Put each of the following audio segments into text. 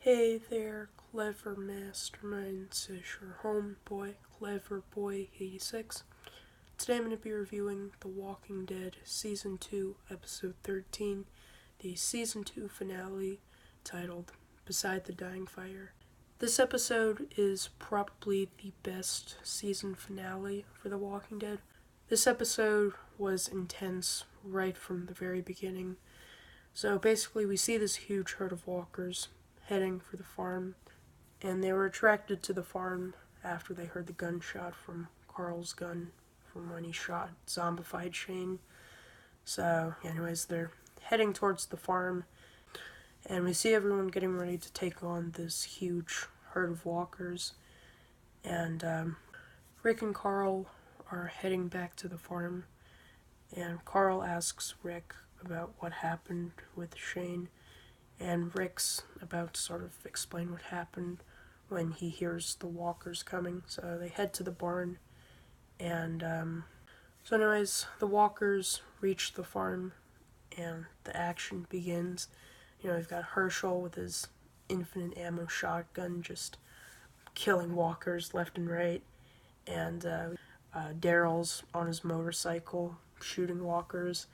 Hey there, clever masterminds, it's your homeboy, Cleverboy86. Today I'm going to be reviewing The Walking Dead Season 2, Episode 13, the Season 2 finale titled Beside the Dying Fire. This episode is probably the best season finale for The Walking Dead. This episode was intense right from the very beginning. So basically we see this huge herd of walkers heading for the farm, and they were attracted to the farm after they heard the gunshot from Carl's gun from when he shot zombified Shane. So anyways, they're heading towards the farm, and we see everyone getting ready to take on this huge herd of walkers, and Rick and Carl are heading back to the farm, and Carl asks Rick about what happened with Shane, and Rick's about to sort of explain what happened when he hears the walkers coming. So they head to the barn, and so anyways, the walkers reach the farm, and the action begins. We've got Herschel with his infinite ammo shotgun just killing walkers left and right, and Daryl's on his motorcycle shooting walkers,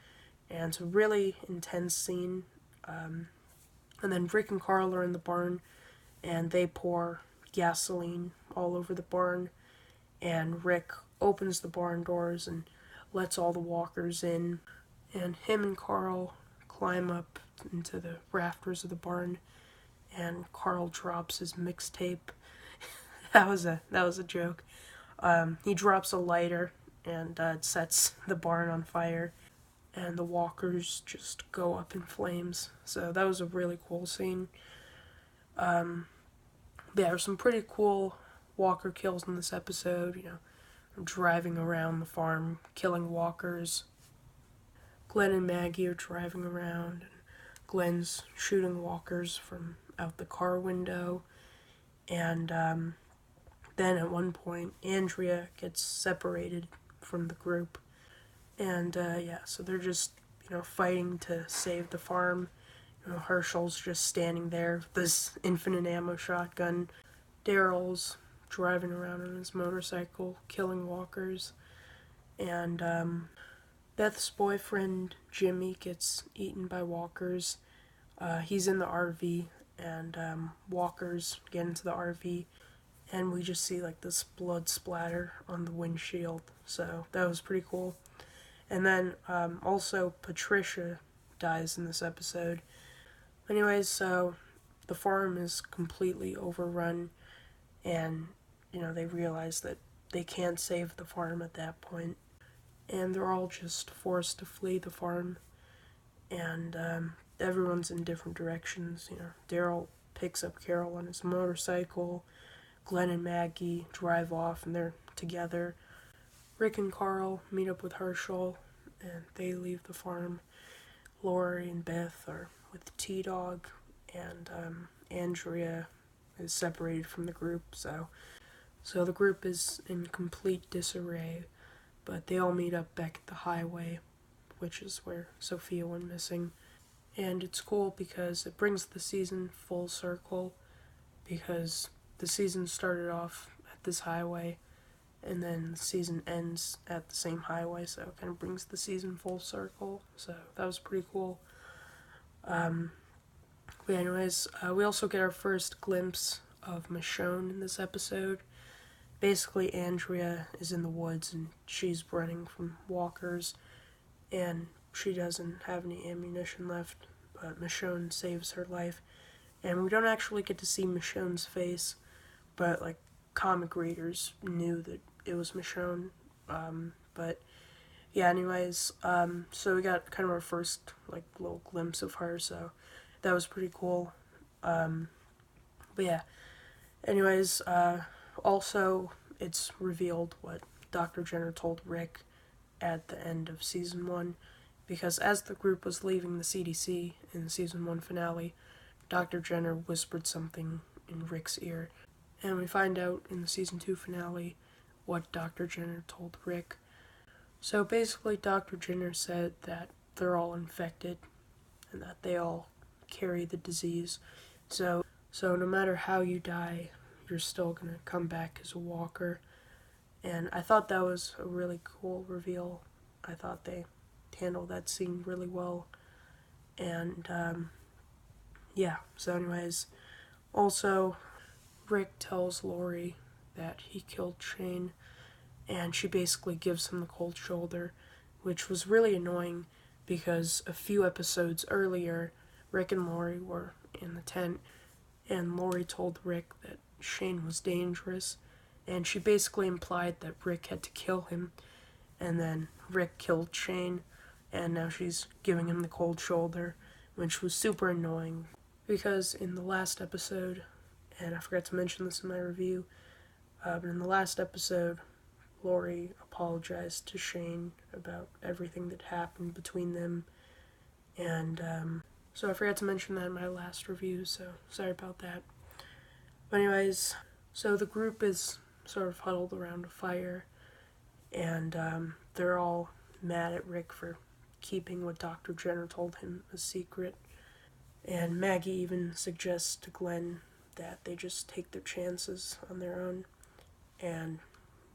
and it's a really intense scene. And then Rick and Carl are in the barn, and they pour gasoline all over the barn, and Rick opens the barn doors and lets all the walkers in, and him and Carl climb up into the rafters of the barn, and Carl drops his mixtape. that was a joke. He drops a lighter, and it sets the barn on fire, and the walkers just go up in flames. So that was a really cool scene. There's some pretty cool walker kills in this episode. Driving around the farm, killing walkers. Glenn and Maggie are driving around, and Glenn's shooting walkers from out the car window. And then at one point, Andrea gets separated from the group. And so they're just, fighting to save the farm. Herschel's just standing there with this infinite ammo shotgun. Daryl's driving around on his motorcycle, killing walkers. And Beth's boyfriend, Jimmy, gets eaten by walkers. He's in the RV, and walkers get into the RV. And we just see this blood splatter on the windshield. So that was pretty cool. And then also Patricia dies in this episode. Anyways, so the farm is completely overrun, and they realize that they can't save the farm at that point, and they're all just forced to flee the farm, and everyone's in different directions. Daryl picks up Carol on his motorcycle. Glenn and Maggie drive off, and they're together. Rick and Carl meet up with Herschel, and they leave the farm. Lori and Beth are with T-Dog, and Andrea is separated from the group, so the group is in complete disarray, but they all meet up back at the highway, which is where Sophia went missing. And it's cool because it brings the season full circle, because the season started off at this highway, and then the season ends at the same highway, so it kind of brings the season full circle. So that was pretty cool. But anyways, we also get our first glimpse of Michonne in this episode. Basically, Andrea is in the woods, and she's running from walkers, and she doesn't have any ammunition left, but Michonne saves her life. And we don't actually get to see Michonne's face, but comic readers knew that it was Michonne. But yeah, anyways, so we got kind of our first little glimpse of her, so that was pretty cool. But yeah, anyways, also it's revealed what Dr. Jenner told Rick at the end of season 1, because as the group was leaving the CDC in the season 1 finale, Dr. Jenner whispered something in Rick's ear. And we find out in the season 2 finale what Dr. Jenner told Rick. So basically, Dr. Jenner said that they're all infected and that they all carry the disease. So So no matter how you die, you're still gonna come back as a walker. And I thought that was a really cool reveal. I thought they handled that scene really well. And yeah, so anyways, also Rick tells Lori that he killed Shane, and she basically gives him the cold shoulder, which was really annoying because a few episodes earlier, Rick and Lori were in the tent, and Lori told Rick that Shane was dangerous, and she basically implied that Rick had to kill him, and then Rick killed Shane, and now she's giving him the cold shoulder, which was super annoying because in the last episode, and I forgot to mention this in my review, but in the last episode, Lori apologized to Shane about everything that happened between them, and so I forgot to mention that in my last review, so sorry about that. But anyways, so the group is sort of huddled around a fire, and they're all mad at Rick for keeping what Dr. Jenner told him a secret. And Maggie even suggests to Glenn that they just take their chances on their own. And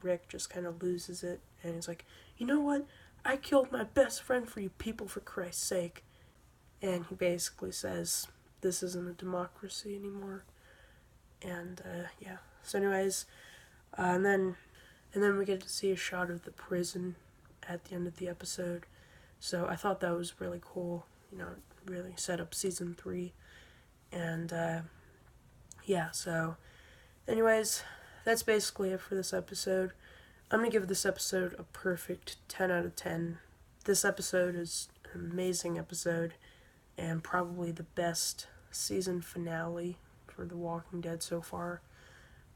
Rick just kind of loses it, and he's like, you know what? I killed my best friend for you people, for Christ's sake. And he basically says, this isn't a democracy anymore. And yeah. So anyways, and then we get to see a shot of the prison at the end of the episode. So I thought that was really cool. You know, it really set up season 3. And yeah, so anyways, that's basically it for this episode. I'm going to give this episode a perfect 10 out of 10. This episode is an amazing episode and probably the best season finale for The Walking Dead so far.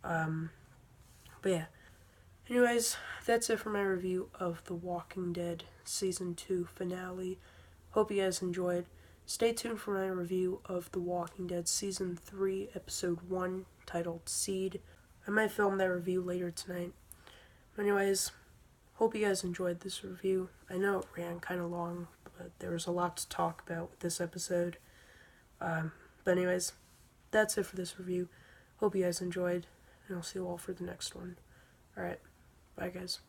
But yeah. Anyways, that's it for my review of The Walking Dead Season 2 finale. Hope you guys enjoyed. Stay tuned for my review of The Walking Dead Season 3, Episode 1, titled Seed. I might film that review later tonight. Anyways, hope you guys enjoyed this review. I know it ran kind of long, but there was a lot to talk about with this episode. But anyways, that's it for this review. Hope you guys enjoyed, and I'll see you all for the next one. Alright, bye guys.